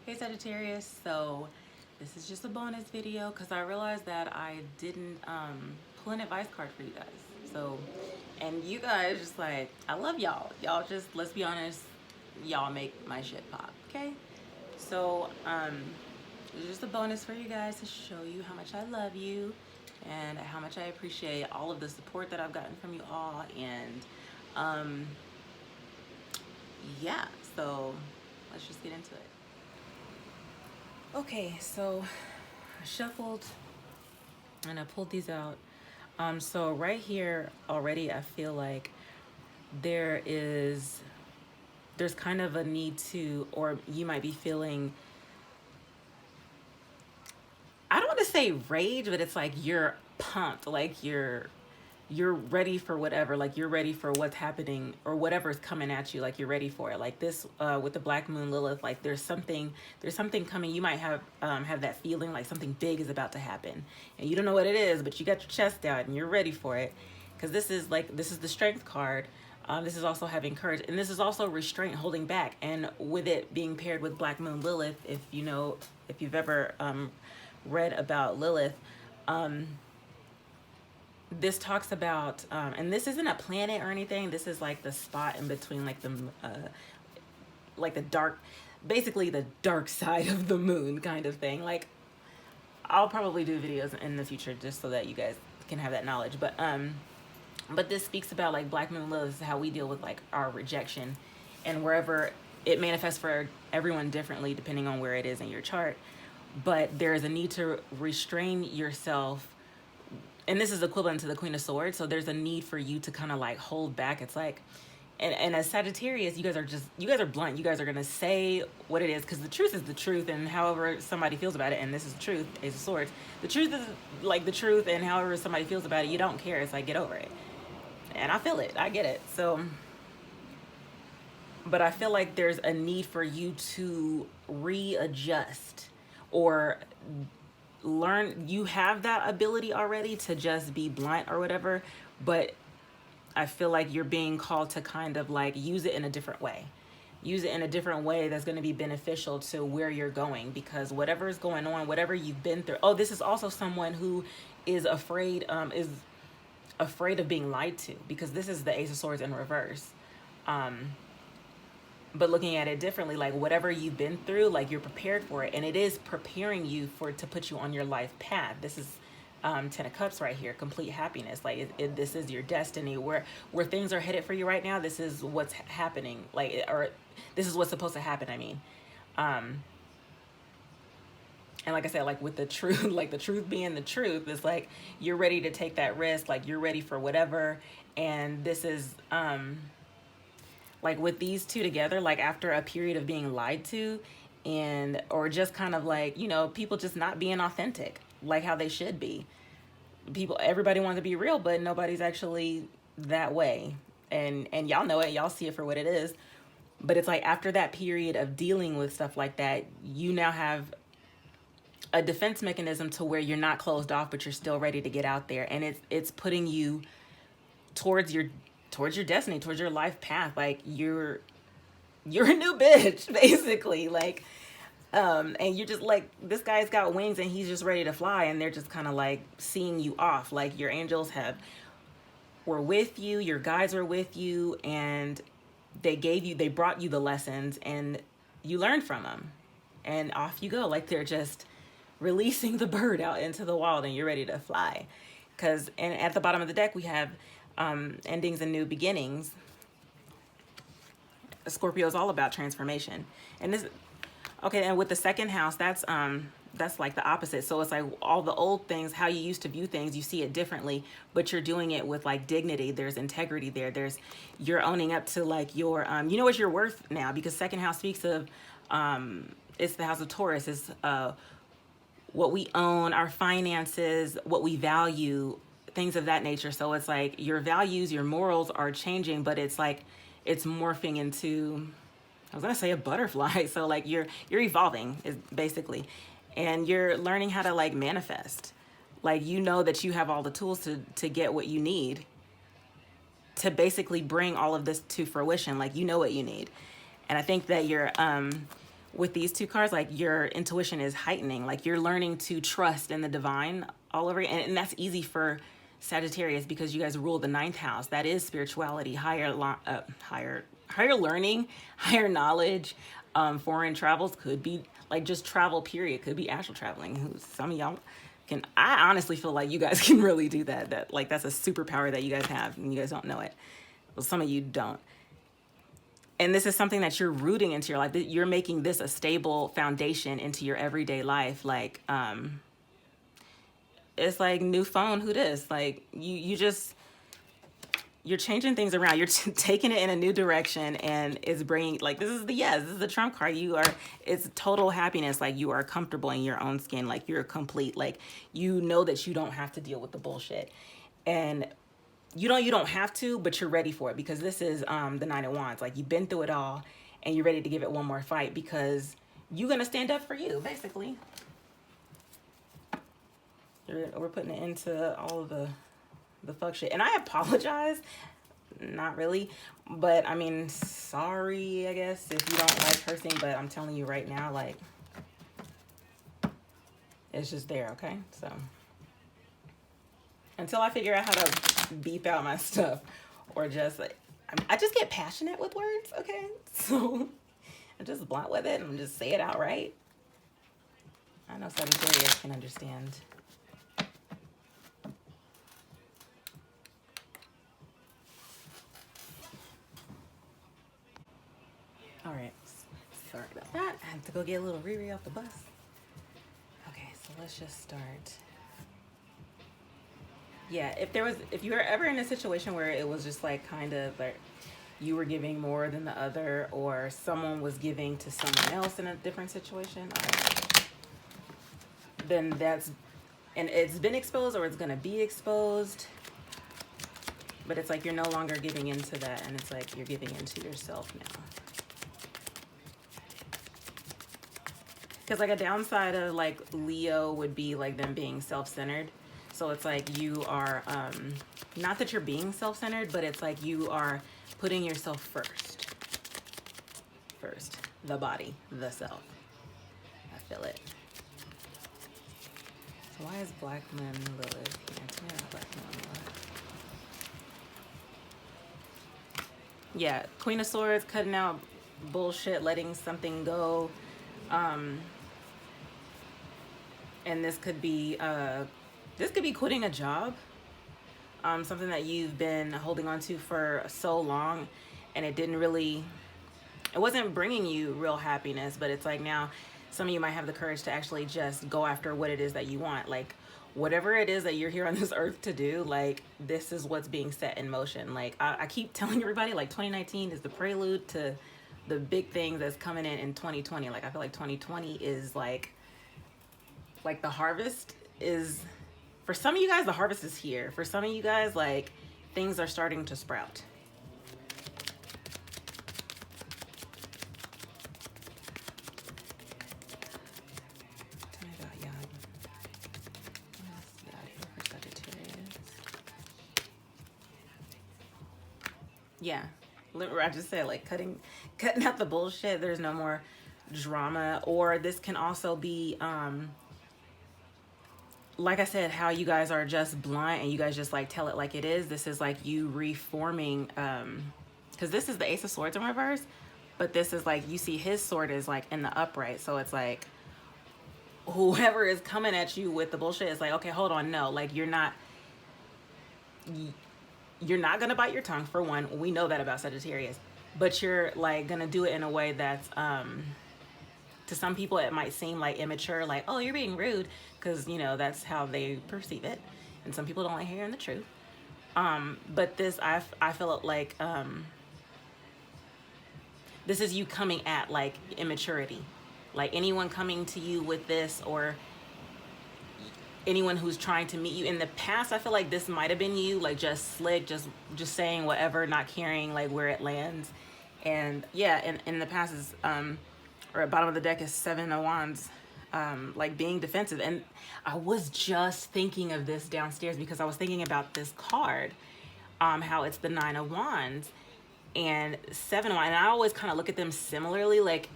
Hey Sagittarius, so this is just a bonus video because I realized that I didn't pull an advice card for you guys. So, and you guys just like, I love y'all. Y'all just, let's be honest, y'all make my shit pop, okay? So, it's just a bonus for you guys to show you how much I love you and how much I appreciate all of the support that I've gotten from you all. And yeah, so let's just get into it. Okay, so I shuffled and I pulled these out. So right here already, I feel like there's kind of a need to, or you might be feeling, I don't want to say rage, but it's like you're pumped, like you're ready for whatever, like you're ready for what's happening or whatever's coming at you, like you're ready for it. Like this with the black moon Lilith, like there's something coming. You might have that feeling like something big is about to happen and you don't know what it is, but you got your chest out and you're ready for it, because this is the strength card. This is also having courage, and this is also restraint, holding back. And with it being paired with black moon Lilith, if you've ever read about Lilith, this talks about, and this isn't a planet or anything. This is like the spot in between, like the dark, basically the dark side of the moon kind of thing. Like, I'll probably do videos in the future just so that you guys can have that knowledge. But this speaks about like black moon Lilith is how we deal with like our rejection, and wherever it manifests for everyone differently depending on where it is in your chart. But there is a need to restrain yourself, and this is equivalent to the Queen of Swords. So there's a need for you to kind of like hold back. It's like, and as Sagittarius, you guys are blunt. You guys are gonna say what it is, because the truth is the truth, and however somebody feels about it, and this is the truth, Ace of Swords. The truth is like the truth, and however somebody feels about it, you don't care. It's like, get over it. And I feel it. I get it. So, but I feel like there's a need for you to readjust or learn. You have that ability already to just be blunt or whatever, but I feel like you're being called to kind of like use it in a different way. Use it in a different way that's going to be beneficial to where you're going, because whatever is going on, whatever you've been through. Oh, this is also someone who is afraid of being lied to, because this is the Ace of Swords in reverse. But looking at it differently, like whatever you've been through, like you're prepared for it, and it is preparing you to put you on your life path. This is Ten of Cups right here, complete happiness. Like this is your destiny, where things are headed for you right now. This is what's happening, like, or this is what's supposed to happen. I mean, and like I said, like with the truth, like the truth being the truth, it's like you're ready to take that risk, like you're ready for whatever. And this is like with these two together, like after a period of being lied to, and or just kind of like, people just not being authentic like how they should be. Everybody wants to be real, but nobody's actually that way. And y'all know it, y'all see it for what it is. But it's like after that period of dealing with stuff like that, you now have a defense mechanism to where you're not closed off, but you're still ready to get out there. And it's putting you towards your destiny, towards your life path. Like you're a new bitch, basically. Like, and you're just like, this guy's got wings and he's just ready to fly, and they're just kind of like seeing you off. Like your angels were with you, your guides were with you, and they brought you the lessons, and you learned from them, and off you go. Like they're just releasing the bird out into the wild, and you're ready to fly. And at the bottom of the deck, we have endings and new beginnings. Scorpio is all about transformation. And this, okay, and with the second house, that's like the opposite. So it's like all the old things, how you used to view things, you see it differently, but you're doing it with like dignity. There's integrity there. You're owning up to like your, you know what you're worth now, because second house speaks of, it's the house of Taurus. It's what we own, our finances, what we value, things of that nature. So it's like your values, your morals are changing, but it's like it's morphing into, I was gonna say, a butterfly. So like you're evolving, is basically, and you're learning how to like manifest. Like that you have all the tools to get what you need to basically bring all of this to fruition. Like what you need. And I think that you're with these two cards, like your intuition is heightening, like you're learning to trust in the divine all over again. And that's easy for Sagittarius because you guys rule the ninth house. That is spirituality, higher learning, higher knowledge. Foreign travels could be like just travel, period. Could be astral traveling. Some of y'all can, I honestly feel like you guys can really do that. That like that's a superpower that you guys have and you guys don't know it. Well, some of you don't. And this is something that you're rooting into your life. You're making this a stable foundation into your everyday life. Like, it's like new phone, who this? Like you're changing things around. You're taking it in a new direction, and it's bringing, like, this is the trump card. It's total happiness. Like, you are comfortable in your own skin. Like, you're complete. Like, you know that you don't have to deal with the bullshit. And you don't have to, but you're ready for it because this is the Nine of Wands. Like, you've been through it all and you're ready to give it one more fight because you're going to stand up for you, basically. We're putting it into all of the fuck shit. And I apologize. Not really. But, I mean, sorry, I guess, if you don't like cursing. But I'm telling you right now, like, it's just there, okay? So, until I figure out how to beep out my stuff or just, like, I just get passionate with words, okay? So, I'm just blunt with it and just say it outright. I know Sagittarius can understand. All right, sorry about that. I have to go get a little Riri off the bus. Okay, so let's just start. Yeah, if you were ever in a situation where it was just like kind of like you were giving more than the other, or someone was giving to someone else in a different situation, then and it's been exposed or it's gonna be exposed. But it's like you're no longer giving into that, and it's like you're giving into yourself now. Because like a downside of like Leo would be like them being self-centered. So it's like you are, not that you're being self-centered, but it's like you are putting yourself first. First, the body, the self. I feel it. So why is Black Moon Lilith here? Tell me about Black Moon Lilith. Yeah, Queen of Swords, cutting out bullshit, letting something go. And this could be quitting a job, something that you've been holding on to for so long, and it wasn't bringing you real happiness. But it's like now some of you might have the courage to actually just go after what it is that you want. Like, whatever it is that you're here on this earth to do, like, this is what's being set in motion. Like, I keep telling everybody, like, 2019 is the prelude to the big things that's coming in 2020. Like, I feel like 2020 is like the harvest is, for some of you guys, the harvest is here. For some of you guys, like, things are starting to sprout. Tell me about Yod. What is Yod here for Sagittarius? Yeah, I just said, like, cutting out the bullshit. There's no more drama. Or this can also be like I said, how you guys are just blunt and you guys just like tell it like it is. This is like you reforming, because this is the Ace of Swords in reverse, but this is like, you see his sword is like in the upright. So it's like whoever is coming at you with the bullshit is like, okay, hold on, no, like you're not gonna bite your tongue, for one. We know that about Sagittarius, but you're like gonna do it in a way that's to some people it might seem like immature, like, oh, you're being rude, because you know that's how they perceive it, and some people don't like hearing the truth. But this, I feel it like this is you coming at like immaturity. Like anyone coming to you with this, or anyone who's trying to meet you in the past, I feel like this might have been you, like just slick, just saying whatever, not caring like where it lands. And yeah, and in the past is or at bottom of the deck is Seven of Wands, like being defensive. And I was just thinking of this downstairs because I was thinking about this card, how it's the Nine of Wands. and 7 of Wands, and I always kind of look at them similarly, like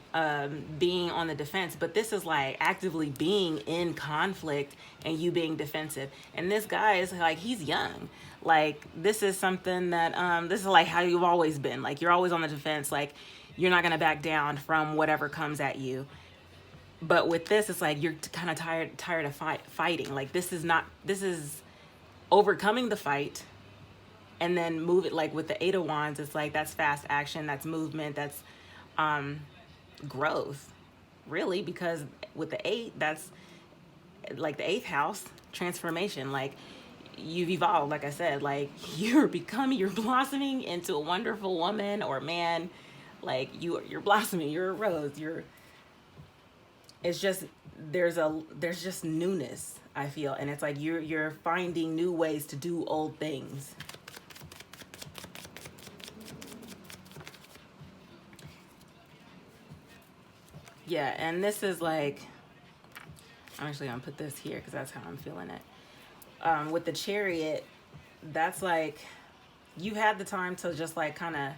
being on the defense, but this is like actively being in conflict and you being defensive. And this guy is like, he's young. Like, this is something that this is like how you've always been. Like, you're always on the defense. Like, you're not gonna back down from whatever comes at you. But with this, it's like you're kind of tired of fighting. Like, this is overcoming the fight and then move it. Like with the 8 of Wands, it's like that's fast action, that's movement, that's growth, really, because with the 8, that's like the 8th house, transformation. Like, you've evolved, like I said, like you're blossoming into a wonderful woman or man. Like, you're blossoming, you're a rose, it's just, there's just newness, I feel. And it's like you're finding new ways to do old things. Yeah, and this is like, I'm actually gonna put this here because that's how I'm feeling it. With the Chariot, that's like you had the time to just like kind of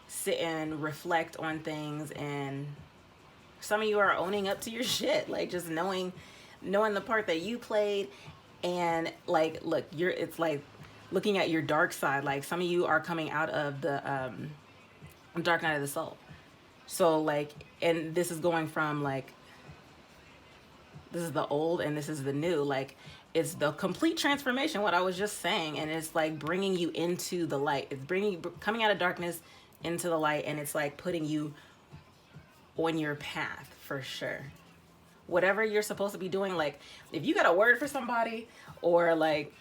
sit and reflect on things, and some of you are owning up to your shit, like just knowing the part that you played, and like, look, it's like looking at your dark side. Like, some of you are coming out of the dark night of the soul. So like, and this is going from like, this is the old and this is the new. Like, it's the complete transformation, what I was just saying. And it's like bringing you into the light. It's coming out of darkness into the light. And it's like putting you on your path for sure. Whatever you're supposed to be doing. Like, if you got a word for somebody, or like,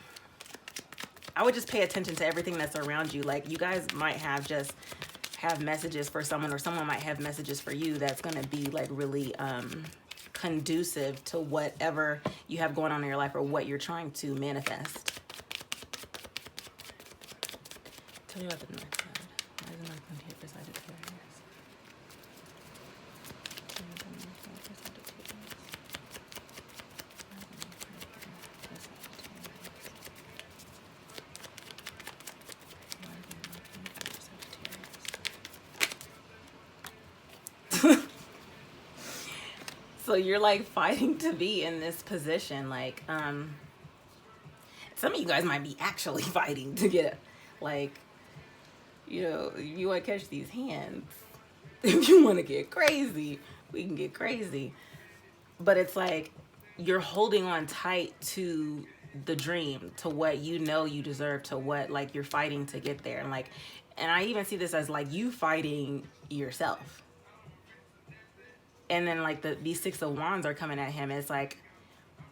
I would just pay attention to everything that's around you. Like, you guys might have messages for someone, or someone might have messages for you that's going to be like really conducive to whatever you have going on in your life or what you're trying to manifest. Tell me about the north side. Why is the north node here for Sagittarius? Tell me about the north node for Sagittarius. Why is the north node here for Sagittarius? Why is the north node here for Sagittarius? So you're like fighting to be in this position. Like, some of you guys might be actually fighting to get it. Like, you know, you want to catch these hands. If you want to get crazy, we can get crazy. But it's like you're holding on tight to the dream, to what you know you deserve, to what like you're fighting to get there. And like, and I even see this as like you fighting yourself. And then like these 6 of Wands are coming at him. It's like,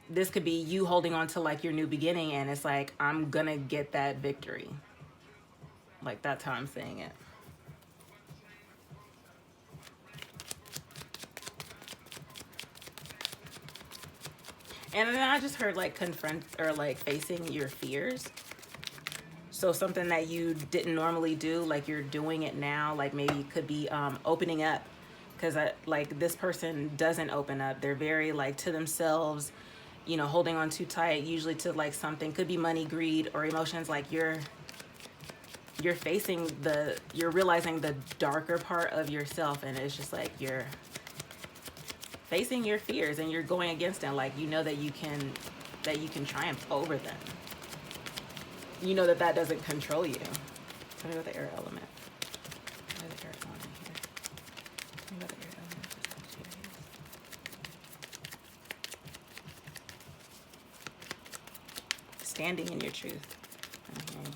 this could be you holding on to like your new beginning, and it's like, I'm gonna get that victory. Like, that's how I'm saying it. And then I just heard like confront, or like facing your fears. So something that you didn't normally do, like you're doing it now. Like, maybe it could be opening up. Because like, this person doesn't open up. They're very like to themselves, you know, holding on too tight, usually to like something. Could be money, greed, or emotions. Like, you're realizing the darker part of yourself, and it's just like you're facing your fears and you're going against them. Like, you know that you can triumph over them. You know that doesn't control you. Tell me about the air element. Why is the air element here? Tell me about the air element for Sagittarius. Standing in your truth. Okay.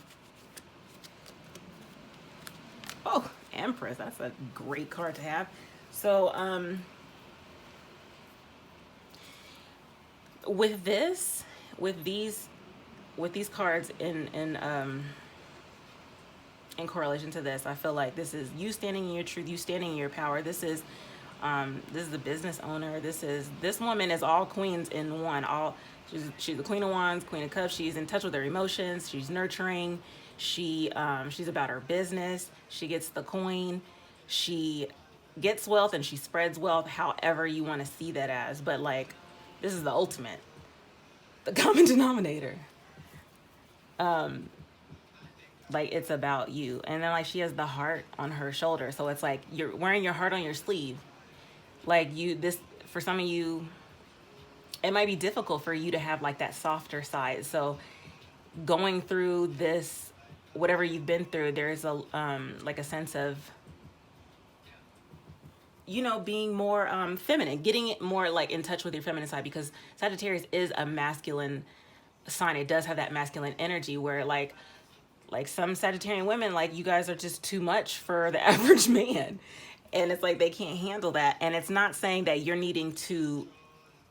Oh, Empress. That's a great card to have. So, with these cards in correlation to this, I feel like this is you standing in your truth, you standing in your power. This is the business owner. This woman is all queens in one. She's the Queen of Wands, Queen of Cups. She's in touch with her emotions. She's nurturing. She's about her business. She gets the coin. She gets wealth and she spreads wealth, however you want to see that as. But like, this is the ultimate, the common denominator. like it's about you. And then like she has the heart on her shoulder, so it's like you're wearing your heart on your sleeve. Like you, this, for some of you, it might be difficult for you to have like that softer side. So going through this, whatever you've been through, there's a like a sense of, you know, being more feminine, getting it more like in touch with your feminine side, because Sagittarius is a masculine sign. It does have that masculine energy where like some Sagittarian women, like you guys are just too much for the average man. And it's like they can't handle that. And it's not saying that you're needing to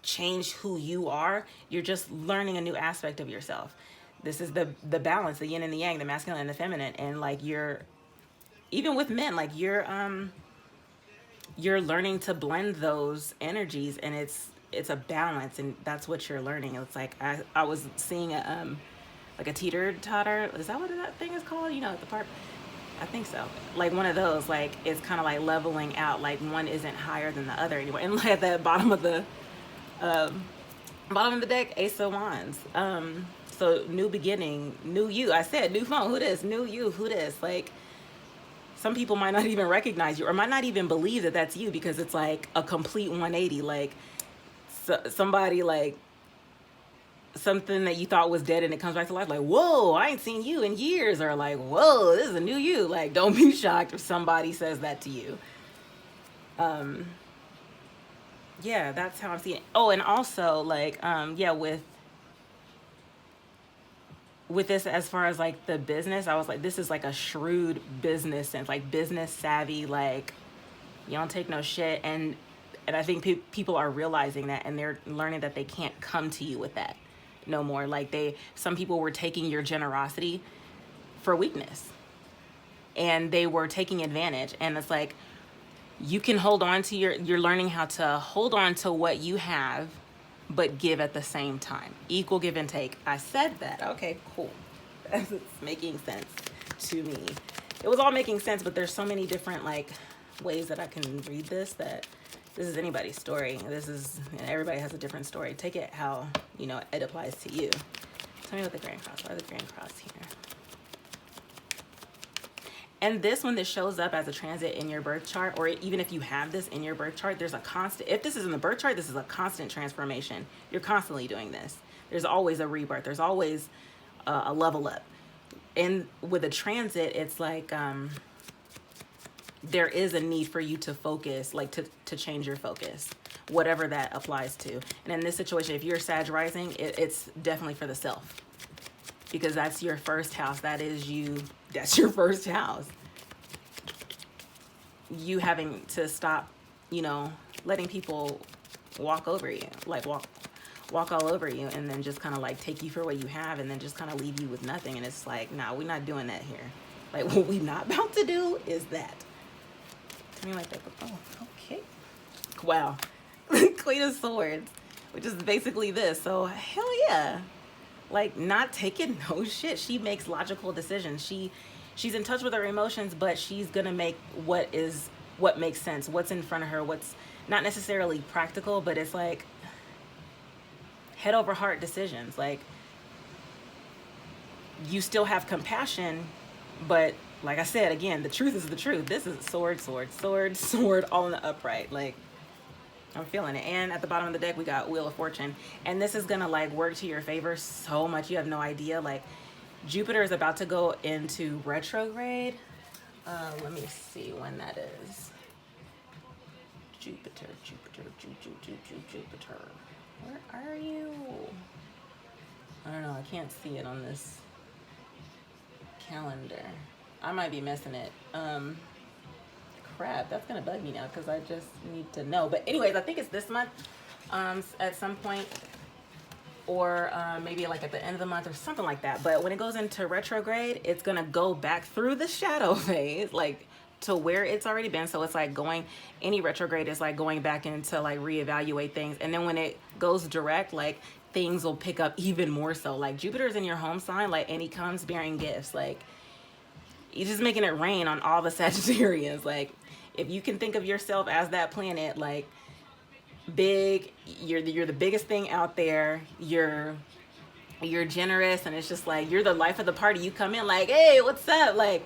change who you are. You're just learning a new aspect of yourself. This is the balance, the yin and the yang, the masculine and the feminine. And like you're, even with men, like you're learning to blend those energies, and it's a balance, and that's what you're learning. It's like I was seeing a like a teeter totter, is that what that thing is called, you know, the part, I think so, like one of those, like it's kind of like leveling out, like one isn't higher than the other anymore. And like at the bottom of the deck, Ace of Wands. So new beginning, new you. I said new phone, who this? New you, who this? Like some people might not even recognize you, or might not even believe that that's you, because it's like a complete 180. Like somebody, like something that you thought was dead and it comes back to life. Like, whoa, I ain't seen you in years. Or like, whoa, this is a new you. Like, don't be shocked if somebody says that to you. Yeah, that's how I'm seeing it. Oh, and also like, yeah, with this, as far as like the business, I was like, this is like a shrewd business sense, like business savvy, like you don't take no shit. And I think people are realizing that, and they're learning that they can't come to you with that no more. Like some people were taking your generosity for weakness, and they were taking advantage. And it's like, you can hold on to you're learning how to hold on to what you have, but give at the same time. Equal give and take. I said that. Okay, cool. It's making sense to me. It was all making sense, but there's so many different like ways that I can read this, that this is anybody's story. Everybody has a different story. Take it how, you know, it applies to you. Tell me what the Grand Cross. Why is the Grand Cross here? And this, when this shows up as a transit in your birth chart, or even if you have this in your birth chart, there's a constant, if this is in the birth chart, this is a constant transformation. You're constantly doing this. There's always a rebirth. There's always a level up. And with a transit, it's like there is a need for you to focus, like to change your focus, whatever that applies to. And in this situation, if you're Sag rising, it's definitely for the self, because that's your first house. That is you. That's your first house. You having to stop, you know, letting people walk over you, like walk all over you, and then just kind of like take you for what you have, and then just kind of leave you with nothing. And it's like, nah, we're not doing that here. Like, what we not about to do is that. Tell me like that. Oh, okay. Wow. Queen of Swords, which is basically this. So hell yeah. Like, not taking no shit. She makes logical decisions. She's in touch with her emotions, but she's gonna make what makes sense, what's in front of her, what's not necessarily practical, but it's like head over heart decisions. Like, you still have compassion, but like I said, again, the truth is the truth. This is sword, sword, sword, sword, all in the upright. Like, I'm feeling it. And at the bottom of the deck, we got Wheel of Fortune. And this is going to like work to your favor so much. You have no idea. Like, Jupiter is about to go into retrograde. Let me see when that is. Jupiter. Where are you? I don't know. I can't see it on this calendar. I might be missing it. Crap, that's gonna bug me now, because I just need to know. But anyways, I think it's this month at some point, or maybe like at the end of the month or something like that. But when it goes into retrograde, it's gonna go back through the shadow phase, like to where it's already been. So it's like any retrograde is like going back into like reevaluate things. And then when it goes direct, like things will pick up even more so. Like Jupiter's in your home sign, like, and he comes bearing gifts. Like, he's just making it rain on all the Sagittarians. Like, if you can think of yourself as that planet, like big, you're the biggest thing out there. You're you're generous, and it's just like you're the life of the party. You come in like, hey, what's up? Like,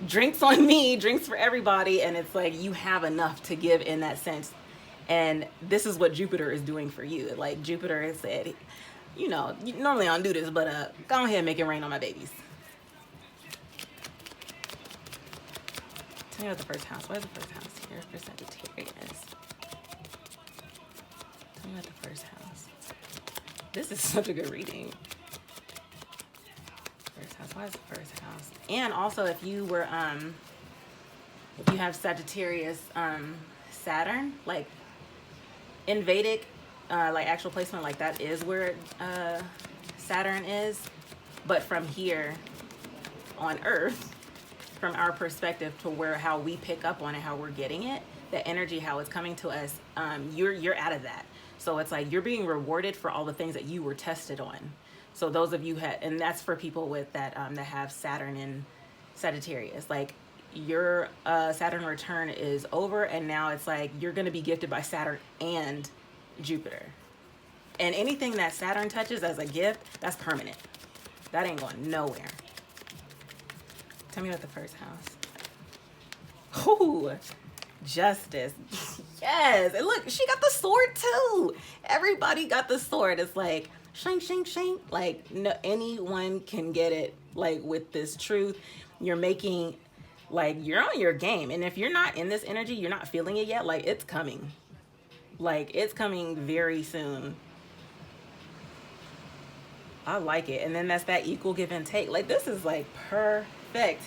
drinks on me, drinks for everybody, and it's like you have enough to give in that sense. And this is what Jupiter is doing for you. Like Jupiter has said, you know, normally I don't do this, but go ahead and make it rain on my babies. Tell me about the first house. What is the first house here for Sagittarius? Tell me about the first house. This is such a good reading. First house. Why is the first house? And also, if you were if you have Sagittarius Saturn, like in Vedic, like actual placement, like that is where Saturn is. But from here on Earth, from our perspective to where how we pick up on it, how we're getting it, the energy, how it's coming to us, you're out of that. So it's like you're being rewarded for all the things that you were tested on. So those of you and that's for people with that that have Saturn in Sagittarius, like your Saturn return is over, and now it's like you're going to be gifted by Saturn and Jupiter. And anything that Saturn touches as a gift, that's permanent. That ain't going nowhere. Tell me about the first house. Ooh, Justice. Yes. And look, she got the sword too. Everybody got the sword. It's like, shink, shink, shink. Like, no, anyone can get it. Like, with this truth, you're making, like, you're on your game. And if you're not in this energy, you're not feeling it yet, like, it's coming. Like, it's coming very soon. I like it. And then that's that equal give and take. Like, this is like perfect.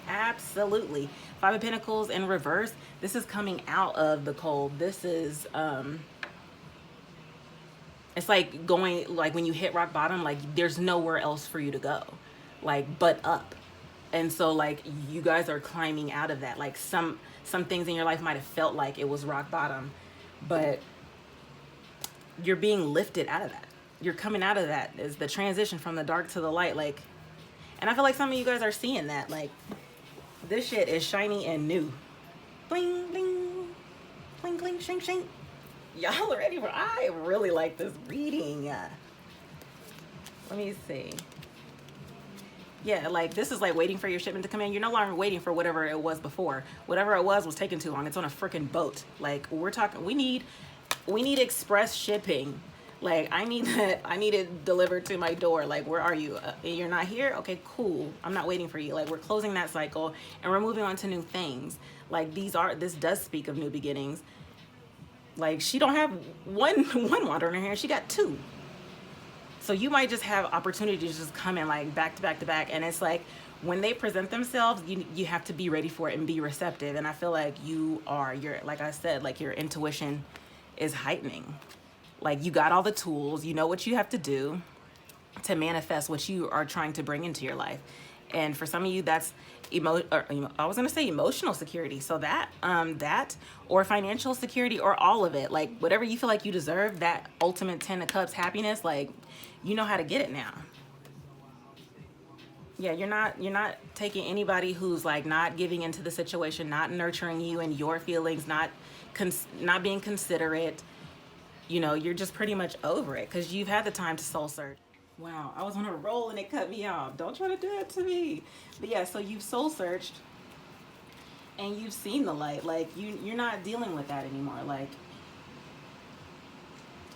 Absolutely. Five of Pentacles in reverse. This is coming out of the cold. This is it's like going, like when you hit rock bottom, like there's nowhere else for you to go, like but up. And so like you guys are climbing out of that. Like some things in your life might have felt like it was rock bottom, but you're being lifted out of that. You're coming out of that. Is the transition from the dark to the light. Like, and I feel like some of you guys are seeing that. Like, this shit is shiny and new. Bling, bling, bling, bling, shink, shink. Y'all are ready for, I really like this reading. Let me see. Yeah, like this is like waiting for your shipment to come in. You're no longer waiting for whatever it was before. Whatever it was taking too long. It's on a freaking boat. Like we're talking, we need express shipping. Like I need it delivered to my door. Like, where are you? You're not here? Okay, cool. I'm not waiting for you. Like, we're closing that cycle and we're moving on to new things. Like this does speak of new beginnings. Like she don't have one water in her hair. She got two. So you might just have opportunities just come in like back to back to back. And it's like when they present themselves, you have to be ready for it and be receptive. And I feel like you're, like I said, like your intuition is heightening. Like you got all the tools, you know what you have to do to manifest what you are trying to bring into your life. And for some of you, that's I was gonna say emotional security. So that or financial security, or all of it. Like whatever you feel like you deserve, that ultimate 10 of Cups happiness, like you know how to get it now. Yeah, you're not taking anybody who's like not giving into the situation, not nurturing you and your feelings, not being considerate. You know, you're just pretty much over it because you've had the time to soul search. Wow, I was on a roll and it cut me off. Don't try to do that to me. But yeah, so you've soul searched and you've seen the light. Like you're not dealing with that anymore. Like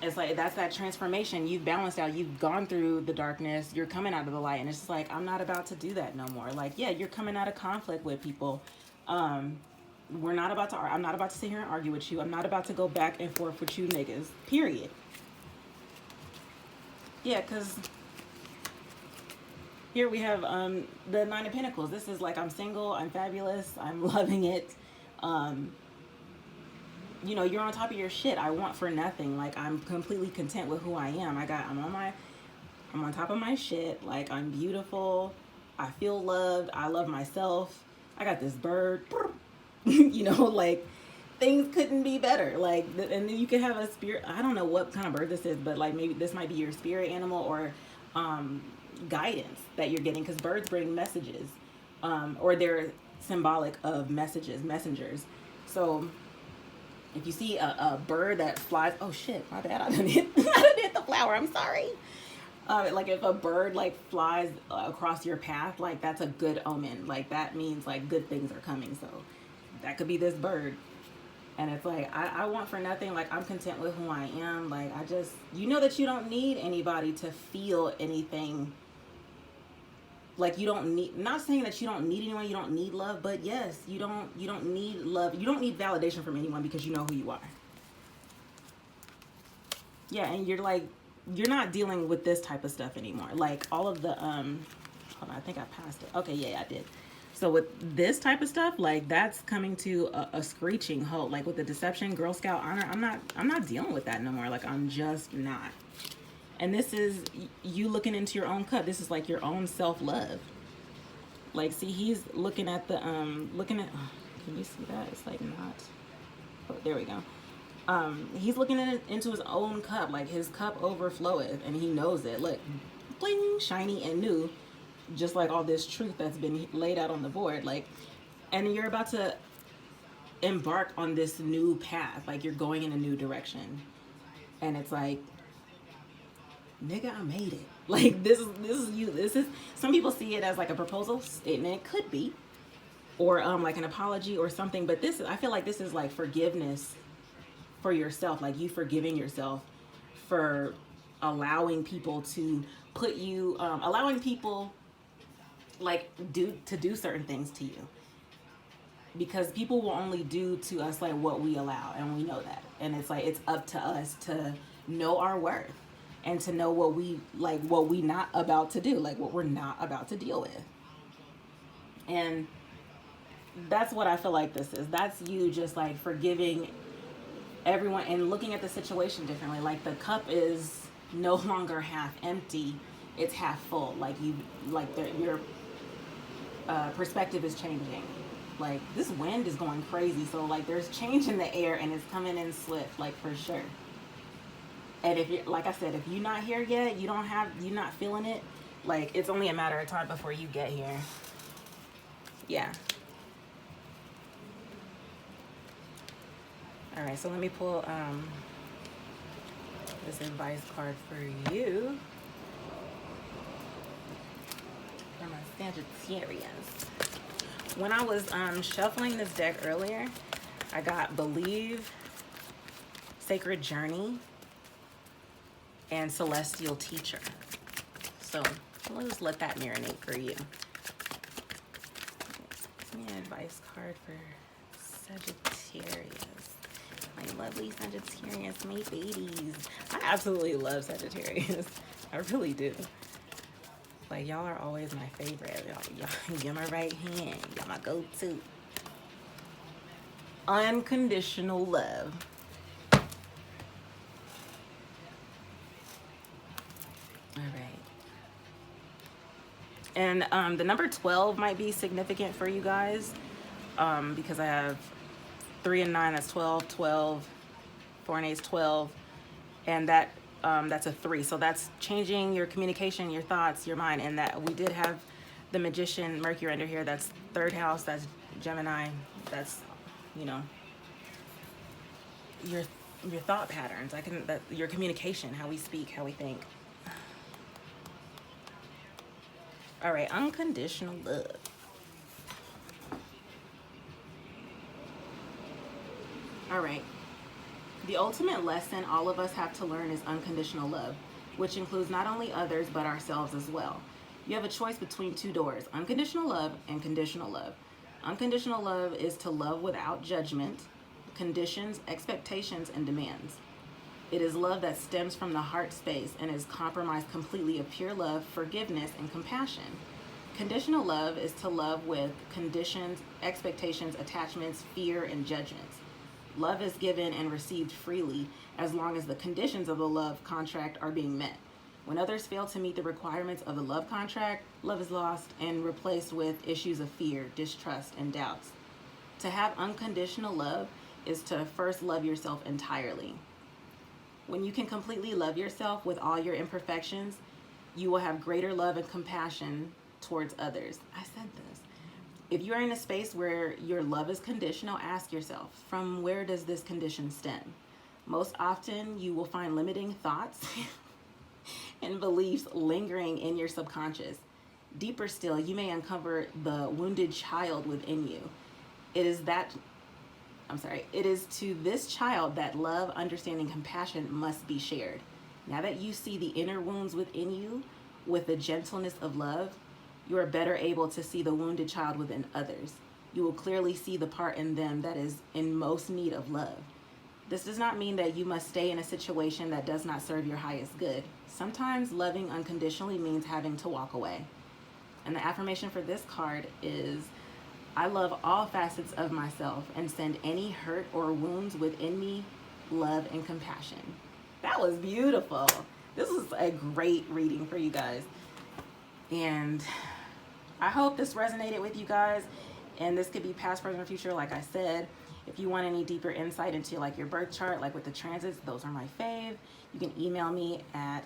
it's like that's that transformation. You've balanced out. You've gone through the darkness. You're coming out of the light, and it's just like I'm not about to do that no more. Like yeah, you're coming out of conflict with people. We're not about to. I'm not about to sit here and argue with you. I'm not about to go back and forth with you niggas. Period. Yeah, because here we have the Nine of Pentacles. This is like I'm single. I'm fabulous. I'm loving it. You know, you're on top of your shit. I want for nothing. Like I'm completely content with who I am. I'm on top of my shit. Like I'm beautiful. I feel loved. I love myself. I got this bird. You know, like things couldn't be better. Like, and then you could have a spirit. I don't know what kind of bird this is, but like maybe this might be your spirit animal or guidance that you're getting, because birds bring messages, or they're symbolic of messengers. So if you see a bird that flies, oh shit, my bad, I didn't hit the flower. I'm sorry. Like if a bird like flies across your path, like that's a good omen. Like that means like good things are coming. So that could be this bird. And it's like, I want for nothing. Like, I'm content with who I am. Like, I just, you know that you don't need anybody to feel anything. Like, you don't need, not saying that you don't need anyone, you don't need love, but yes, you don't need love. You don't need validation from anyone because you know who you are. Yeah, and you're like, you're not dealing with this type of stuff anymore. Like, all of the, hold on, I think I passed it. Okay, yeah, I did. So with this type of stuff, like that's coming to a screeching halt. Like with the deception, Girl Scout honor, I'm not dealing with that no more. Like I'm just not. And this is you looking into your own cup. This is like your own self-love. Like, see, he's looking at the looking at. Oh, can you see that? It's like not. Oh, there we go. He's looking into his own cup. Like his cup overfloweth, and he knows it. Look, bling, shiny and new. Just like all this truth that's been laid out on the board, like, and you're about to embark on this new path, like you're going in a new direction, and it's like, nigga, I made it. Like this is you. This is, some people see it as like a proposal statement. It could be, or like an apology or something. But this, I feel like this is like forgiveness for yourself, like you forgiving yourself for allowing people to put you, allowing people like do certain things to you, because people will only do to us like what we allow, and we know that. And it's like, it's up to us to know our worth and to know what we like, what we not about to do, like what we're not about to deal with. And that's what I feel like this is. That's you just like forgiving everyone and looking at the situation differently. Like the cup is no longer half empty, it's half full. Like you, like your perspective is changing. Like this wind is going crazy, so like there's change in the air and it's coming in swift, like for sure. And if you're, like I said, if you're not here yet, you're not feeling it, like it's only a matter of time before you get here. Yeah. All right, so let me pull this advice card for you for my Sagittarius. When I was shuffling this deck earlier, I got Believe, Sacred Journey, and Celestial Teacher. So let's let that marinate for you. Give me an advice card for Sagittarius. My lovely Sagittarius, my babies. I absolutely love Sagittarius. I really do. Like, y'all are always my favorite. You're my right hand. Y'all my go-to. Unconditional love. All right. And the number 12 might be significant for you guys, because I have 3 and 9, that's 12, 12, 4 and 8 is 12, and that that's a 3. So that's changing your communication, your thoughts, your mind. And that we did have the Magician Mercury under here. That's 3rd house. That's Gemini. That's, you know, your thought patterns. Your communication, how we speak, how we think. All right, unconditional love. All right. The ultimate lesson all of us have to learn is unconditional love, which includes not only others, but ourselves as well. You have a choice between 2 doors, unconditional love and conditional love. Unconditional love is to love without judgment, conditions, expectations, and demands. It is love that stems from the heart space and is comprised completely of pure love, forgiveness, and compassion. Conditional love is to love with conditions, expectations, attachments, fear, and judgments. Love is given and received freely as long as the conditions of the love contract are being met. When others fail to meet the requirements of the love contract, love is lost and replaced with issues of fear, distrust, and doubts. To have unconditional love is to first love yourself entirely. When you can completely love yourself with all your imperfections, you will have greater love and compassion towards others. I said this. If you are in a space where your love is conditional, ask yourself, from where does this condition stem? Most often, you will find limiting thoughts and beliefs lingering in your subconscious. Deeper still, you may uncover the wounded child within you. It is that, it is to this child that love, understanding, compassion must be shared. Now that you see the inner wounds within you with the gentleness of love, you are better able to see the wounded child within others. You will clearly see the part in them that is in most need of love. This does not mean that you must stay in a situation that does not serve your highest good. Sometimes loving unconditionally means having to walk away. And the affirmation for this card is, I love all facets of myself and send any hurt or wounds within me love and compassion. That was beautiful. This was a great reading for you guys. And I hope this resonated with you guys. And this could be past, present, or future, like I said. If you want any deeper insight into like your birth chart, like with the transits, those are my fave. You can email me at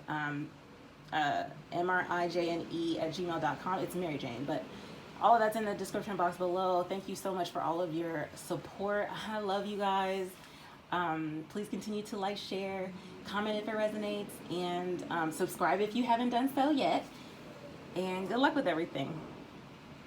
mrijne@gmail.com. It's Mary Jane, but all of that's in the description box below. Thank you so much for all of your support. I love you guys. Please continue to like, share, comment if it resonates, and subscribe if you haven't done so yet. And good luck with everything.